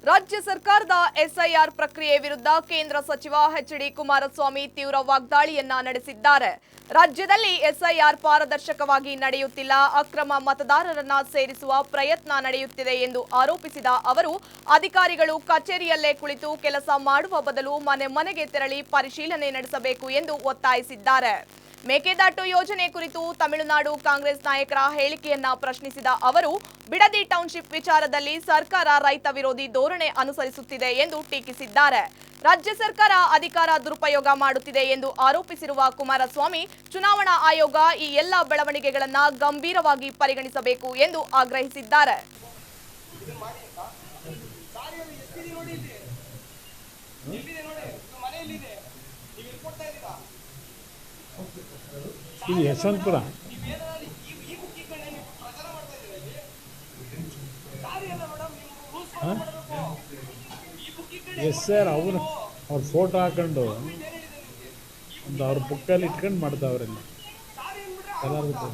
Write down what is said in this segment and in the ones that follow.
ರಾಜ್ಯ ಸರ್ಕಾರದ ಎಸ್ಐಆರ್ ಪ್ರಕ್ರಿಯೆ ವಿರುದ್ಧ ಕೇಂದ್ರ ಸಚಿವ ಎಚ್.ಡಿ. ಕುಮಾರಸ್ವಾಮಿ ತೀವ್ರ ವಾಗ್ದಾಳಿಯನ್ನ ನಡೆಸಿದ್ದಾರೆ. ರಾಜ್ಯದಲ್ಲಿ ಎಸ್ಐಆರ್ ಪಾರದರ್ಶಕವಾಗಿ ನಡೆಯುತ್ತಿಲ್ಲ, ಅಕ್ರಮ ಮತದಾರರನ್ನ ಸೇರಿಸುವ ಪ್ರಯತ್ನ ನಡೆಯುತ್ತಿದೆ ಎಂದು ಆರೋಪಿಸಿದ ಅವರು, ಅಧಿಕಾರಿಗಳು ಕಚೇರಿಯಲ್ಲೇ ಕುಳಿತು ಕೆಲಸ ಮಾಡುವ ಬದಲು ಮನೆ ಮನೆಗೆ ತೆರಳಿ ಪರಿಶೀಲನೆ ನಡೆಸಬೇಕು ಎಂದು ಒತ್ತಾಯಿಸಿದ್ದಾರೆ. ಮೇಕೆದಾಟು ಯೋಜನೆ ಕುರಿತು ತಮಿಳುನಾಡು ಕಾಂಗ್ರೆಸ್ ನಾಯಕರ ಹೇಳಿಕೆಯನ್ನ ಪ್ರಶ್ನಿಸಿದ ಅವರು, ಬಿಡದಿ ಟೌನ್ಶಿಪ್ ವಿಚಾರದಲ್ಲಿ ಸರ್ಕಾರ ರೈತ ವಿರೋಧಿ ಧೋರಣೆ ಅನುಸರಿಸುತ್ತಿದೆ ಎಂದು ಟೀಕಿಸಿದ್ದಾರೆ. ರಾಜ್ಯ ಸರ್ಕಾರ ಅಧಿಕಾರ ದುರುಪಯೋಗ ಮಾಡುತ್ತಿದೆ ಎಂದು ಆರೋಪಿಸಿರುವ ಕುಮಾರಸ್ವಾಮಿ, ಚುನಾವಣಾ ಆಯೋಗ ಈ ಎಲ್ಲ ಬೆಳವಣಿಗೆಗಳನ್ನು ಗಂಭೀರವಾಗಿ ಪರಿಗಣಿಸಬೇಕು ಎಂದು ಆಗ್ರಹಿಸಿದ್ದಾರೆ. ಇದು ಯಶವಂತಪುರ. ಎಸ್ ಸರ್, ಅವ್ರ ಫೋಟೋ ಹಾಕೊಂಡು ಒಂದು ಅವ್ರ ಬುಕ್ಕಲ್ಲಿ ಇಟ್ಕೊಂಡು ಮಾಡ್ತಾವ್ರೆಲ್ಲ ಎಲ್ಲರಿಗೂ.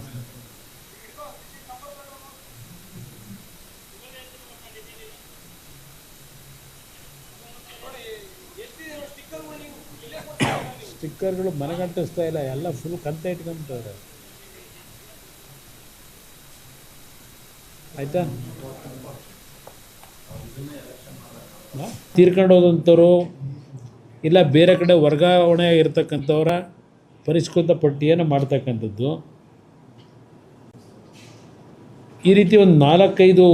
ಸ್ಟಿಕ್ಕರ್ಗಳು ಮನೆಗಂಟಿಸ್ತಾ ಇಲ್ಲ, ಎಲ್ಲ ಫುಲ್ ಕಂತೆ ಇಟ್ಕೊಂತಾರೆ. ಆಯ್ತಾ, ತೀರ್ಕೊಂಡು ಹೋದಂಥವ್ರು ಇಲ್ಲ ಬೇರೆ ಕಡೆ ವರ್ಗಾವಣೆ ಆಗಿರ್ತಕ್ಕಂಥವರ ಪರಿಷ್ಕೃತ ಪಟ್ಟಿಯನ್ನು ಮಾಡ್ತಕ್ಕಂಥದ್ದು. ಈ ರೀತಿ ಒಂದು 4-5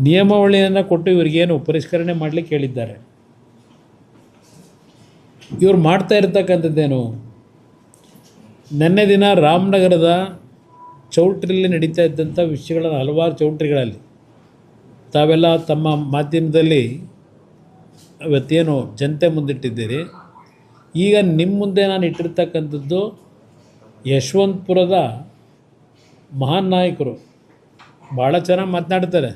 ನಿಯಮಾವಳಿಯನ್ನು ಕೊಟ್ಟು ಇವರಿಗೇನು ಪರಿಷ್ಕರಣೆ ಮಾಡಲಿಕ್ಕೆ ಹೇಳಿದ್ದಾರೆ. ಇವ್ರು ಮಾಡ್ತಾ ಇರ್ತಕ್ಕಂಥದ್ದೇನು, ನಿನ್ನೆ ದಿನ ರಾಮನಗರದ ಚೌಲ್ಟ್ರಿಯಲ್ಲಿ ನಡೀತಾ ಇದ್ದಂಥ ವಿಷಯಗಳನ್ನು ಹಲವಾರು ಚೌಲ್ಟ್ರಿಗಳಲ್ಲಿ ತಾವೆಲ್ಲ ತಮ್ಮ ಮಾಧ್ಯಮದಲ್ಲಿ ಇವತ್ತೇನು ಜನತೆ ಮುಂದಿಟ್ಟಿದ್ದೀರಿ. ಈಗ ನಿಮ್ಮ ಮುಂದೆ ನಾನು ಇಟ್ಟಿರ್ತಕ್ಕಂಥದ್ದು ಯಶವಂತಪುರದ ಮಹಾನ್ ನಾಯಕರು ಭಾಳ ಚೆನ್ನಾಗಿ ಮಾತನಾಡ್ತಾರೆ.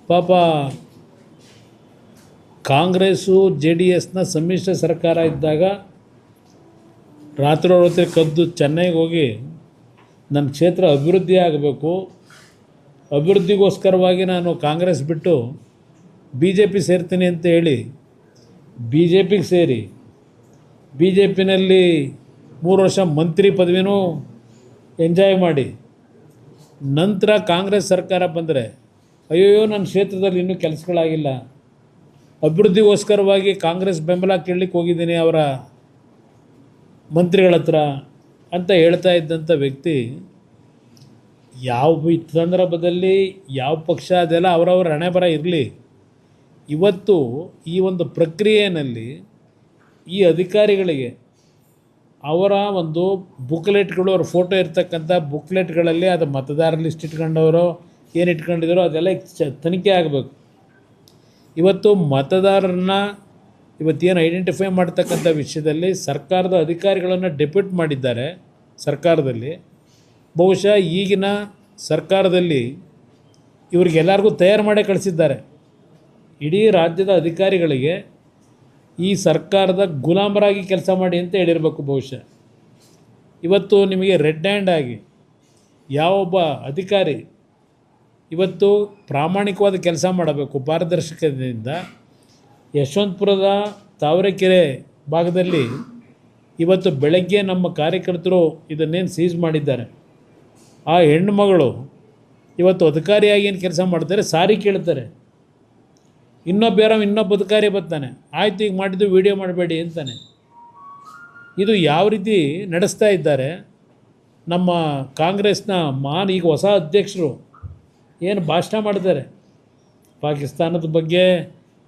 ಪಾಪ ಕಾಂಗ್ರೆಸ್ಸು JDSನ ಸಮ್ಮಿಶ್ರ ಸರ್ಕಾರ ಇದ್ದಾಗ ರಾತ್ರಿ ಕದ್ದು ಚೆನ್ನೈಗೆ ಹೋಗಿ ನನ್ನ ಕ್ಷೇತ್ರ ಅಭಿವೃದ್ಧಿ ಆಗಬೇಕು, ಅಭಿವೃದ್ಧಿಗೋಸ್ಕರವಾಗಿ ನಾನು ಕಾಂಗ್ರೆಸ್ ಬಿಟ್ಟು BJP ಸೇರ್ತೀನಿ ಅಂತ ಹೇಳಿ BJPಗೆ ಸೇರಿ BJPನಲ್ಲಿ 3 ವರ್ಷ ಮಂತ್ರಿ ಪದವಿನೂ ಎಂಜಾಯ್ ಮಾಡಿ ನಂತರ ಕಾಂಗ್ರೆಸ್ ಸರ್ಕಾರ ಬಂದರೆ ಅಯ್ಯೋ ನನ್ನ ಕ್ಷೇತ್ರದಲ್ಲಿ ಇನ್ನೂ ಕೆಲಸಗಳಾಗಿಲ್ಲ, ಅಭಿವೃದ್ಧಿಗೋಸ್ಕರವಾಗಿ ಕಾಂಗ್ರೆಸ್ ಬೆಂಬಲ ಕೇಳಲಿಕ್ಕೆ ಹೋಗಿದ್ದೀನಿ ಅವರ ಮಂತ್ರಿಗಳ ಹತ್ರ ಅಂತ ಹೇಳ್ತಾ ಇದ್ದಂಥ ವ್ಯಕ್ತಿ, ಯಾವ ಸಂದರ್ಭದಲ್ಲಿ ಯಾವ ಪಕ್ಷ ಅದೆಲ್ಲ ಅವರವರ ಹಣೆಬರ ಇರಲಿ. ಇವತ್ತು ಈ ಒಂದು ಪ್ರಕ್ರಿಯೆಯಲ್ಲಿ ಈ ಅಧಿಕಾರಿಗಳಿಗೆ ಅವರ ಒಂದು ಬುಕ್ಲೆಟ್ಗಳು, ಅವ್ರ ಫೋಟೋ ಇರ್ತಕ್ಕಂಥ ಬುಕ್ಲೆಟ್ಗಳಲ್ಲಿ ಅದು ಮತದಾರ ಲಿಸ್ಟ್ ಇಟ್ಕೊಂಡವರು ಏನು ಇಟ್ಕೊಂಡಿದ್ದಾರೋ ಅದೆಲ್ಲ ತನಿಖೆ ಆಗಬೇಕು. ಇವತ್ತು ಮತದಾರರನ್ನ ಇವತ್ತೇನು ಐಡೆಂಟಿಫೈ ಮಾಡ್ತಕ್ಕಂಥ ವಿಷಯದಲ್ಲಿ ಸರ್ಕಾರದ ಅಧಿಕಾರಿಗಳನ್ನು ಡೆಪ್ಯೂಟ್ ಮಾಡಿದ್ದಾರೆ ಸರ್ಕಾರದಲ್ಲಿ. ಬಹುಶಃ ಈಗಿನ ಸರ್ಕಾರದಲ್ಲಿ ಇವ್ರಿಗೆಲ್ಲರಿಗೂ ತಯಾರು ಮಾಡೇ ಕಳಿಸಿದ್ದಾರೆ. ಇಡೀ ರಾಜ್ಯದ ಅಧಿಕಾರಿಗಳಿಗೆ ಈ ಸರ್ಕಾರದ ಗುಲಾಮರಾಗಿ ಕೆಲಸ ಮಾಡಿ ಅಂತ ಹೇಳಿರಬೇಕು ಬಹುಶಃ. ಇವತ್ತು ನಿಮಗೆ ರೆಡ್ ಹ್ಯಾಂಡ್ ಆಗಿ ಯಾವೊಬ್ಬ ಅಧಿಕಾರಿ ಇವತ್ತು ಪ್ರಾಮಾಣಿಕವಾದ ಕೆಲಸ ಮಾಡಬೇಕು ಪಾರದರ್ಶಕತೆಯಿಂದ. ಯಶವಂತಪುರದ ತಾವರೆಕೆರೆ ಭಾಗದಲ್ಲಿ ಇವತ್ತು ಬೆಳಗ್ಗೆ ನಮ್ಮ ಕಾರ್ಯಕರ್ತರು ಇದನ್ನೇನು ಸೀಸ್ ಮಾಡಿದ್ದಾರೆ, ಆ ಹೆಣ್ಣುಮಗಳು ಇವತ್ತು ಅಧಿಕಾರಿಯಾಗಿ ಏನು ಕೆಲಸ ಮಾಡ್ತಾರೆ, ಸಾರಿ ಕೇಳ್ತಾರೆ. ಇನ್ನೊಬ್ಬ ಅಧಿಕಾರಿ ಬರ್ತಾನೆ, ಆಯಿತು ಈಗ ಮಾಡಿದ್ದು ವೀಡಿಯೋ ಮಾಡಬೇಡಿ ಅಂತಾನೆ. ಇದು ಯಾವ ರೀತಿ ನಡೆಸ್ತಾ ಇದ್ದಾರೆ ನಮ್ಮ ಕಾಂಗ್ರೆಸ್ನ ಈಗ ಹೊಸ ಅಧ್ಯಕ್ಷರು ಏನು ಭಾಷಣ ಮಾಡ್ತಾರೆ, ಪಾಕಿಸ್ತಾನದ ಬಗ್ಗೆ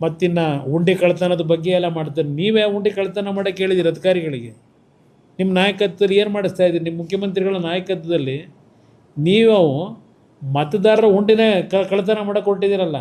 ಮತ್ತಿನ್ನು ಉಂಡಿ ಕಳ್ತನದ ಬಗ್ಗೆ ಎಲ್ಲ ಮಾಡ್ತಾರೆ. ನೀವೇ ಉಂಡಿ ಕಳ್ತನ ಮಾಡೋಕ್ಕೆ ಹೇಳಿದ್ದೀರಿ ಅಧಿಕಾರಿಗಳಿಗೆ. ನಿಮ್ಮ ನಾಯಕತ್ವದಲ್ಲಿ ಏನು ಮಾಡಿಸ್ತಾ ಇದ್ದೀರಿ? ನಿಮ್ಮ ಮುಖ್ಯಮಂತ್ರಿಗಳ ನಾಯಕತ್ವದಲ್ಲಿ ನೀವು ಮತದಾರರ ಉಂಡಿನೇ ಕಳ್ತನ ಮಾಡೋಕ್ಕೆ ಹೊರಟಿದ್ದೀರಲ್ಲ.